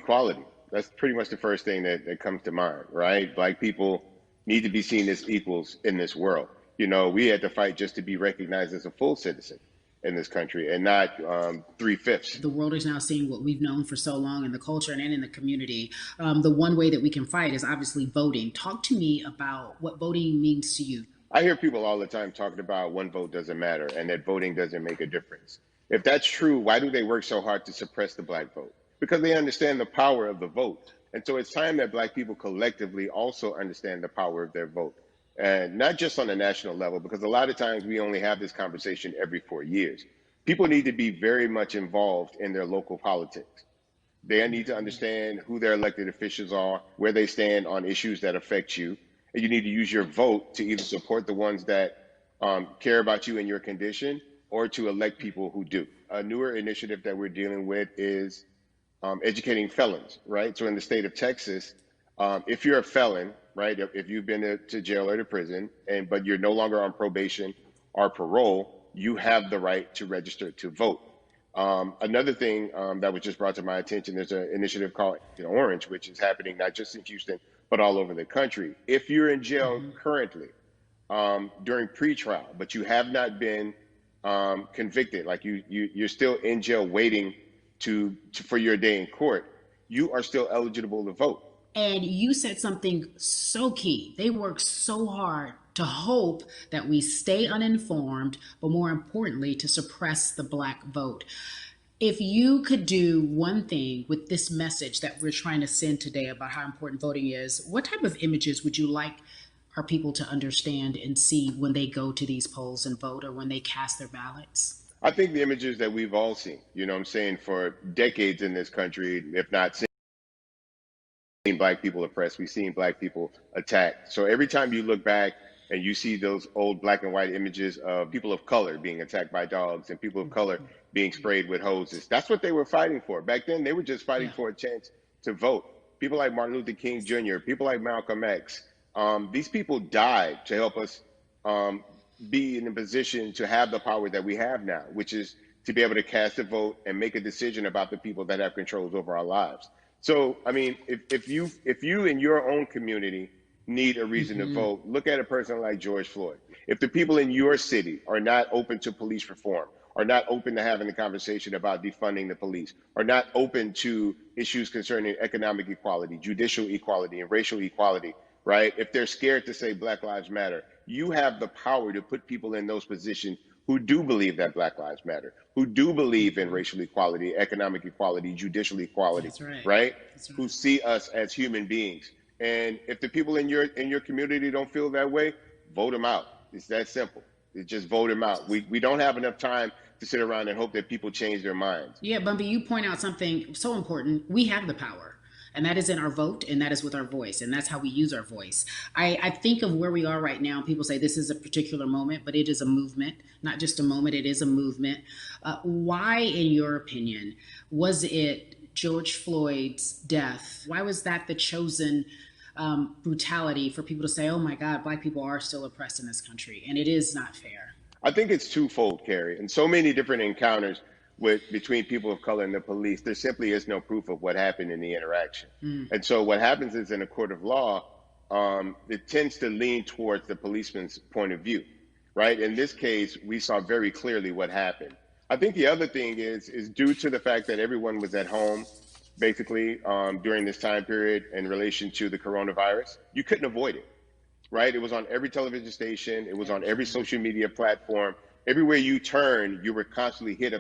equality. That's pretty much the first thing that comes to mind, right? Black people need to be seen as equals in this world. We had to fight just to be recognized as a full citizen in this country and not three-fifths. The world is now seeing what we've known for so long in the culture and in the community. The one way that we can fight is obviously voting. Talk to me about what voting means to you. I hear people all the time talking about one vote doesn't matter and that voting doesn't make a difference. If that's true, why do they work so hard to suppress the black vote? Because they understand the power of the vote. And so it's time that black people collectively also understand the power of their vote. And not just on a national level, because a lot of times we only have this conversation every 4 years. People need to be very much involved in their local politics. They need to understand who their elected officials are, where they stand on issues that affect you. And you need to use your vote to either support the ones that care about you and your condition, or to elect people who do. A newer initiative that we're dealing with is educating felons, right? So in the state of Texas, if you're a felon, right, if you've been to jail or to prison, but you're no longer on probation or parole, you have the right to register to vote. Another thing that was just brought to my attention, there's an initiative called Orange, which is happening not just in Houston, but all over the country. If you're in jail currently during pretrial, but you have not been convicted, like you're still in jail waiting for your day in court, you are still eligible to vote. And you said something so key. They work so hard to hope that we stay uninformed, but more importantly, to suppress the black vote. If you could do one thing with this message that we're trying to send today about how important voting is, what type of images would you like our people to understand and see when they go to these polls and vote, or when they cast their ballots? I think the images that we've all seen, for decades in this country, if not seen black people oppressed, we've seen black people attacked. So every time you look back and you see those old black and white images of people of color being attacked by dogs and people of color being sprayed with hoses, that's what they were fighting for. Back then, they were just fighting for a chance to vote. People like Martin Luther King Jr., people like Malcolm X, these people died to help us be in a position to have the power that we have now, which is to be able to cast a vote and make a decision about the people that have controls over our lives. So, I mean, if you in your own community need a reason to vote, look at a person like George Floyd. If the people in your city are not open to police reform, are not open to having a conversation about defunding the police, are not open to issues concerning economic equality, judicial equality, and racial equality, right? If they're scared to say Black Lives Matter, you have the power to put people in those positions who do believe that Black Lives Matter, who do believe in racial equality, economic equality, judicial equality, That's right. right? That's right. Who see us as human beings. And if the people in your community don't feel that way, vote them out. It's that simple. It's just vote them out. We don't have enough time to sit around and hope that people change their minds. Yeah, Bumpy, you point out something so important. We have the power. And that is in our vote, and that is with our voice, and that's how we use our voice. I think of where we are right now. People say this is a particular moment, but it is a movement, not just a moment, it is a movement. Why, in your opinion, was it George Floyd's death? Why was that the chosen brutality for people to say, oh my God, Black people are still oppressed in this country, and it is not fair? I think it's twofold, Carrie. In so many different encounters between people of color and the police, there simply is no proof of what happened in the interaction. And so what happens is, in a court of law, it tends to lean towards the policeman's point of view, right? In this case, we saw very clearly what happened. I think the other thing is due to the fact that everyone was at home, basically, during this time period in relation to the coronavirus, you couldn't avoid it, right? It was on every television station. It was on every social media platform. Everywhere you turn, you were constantly hit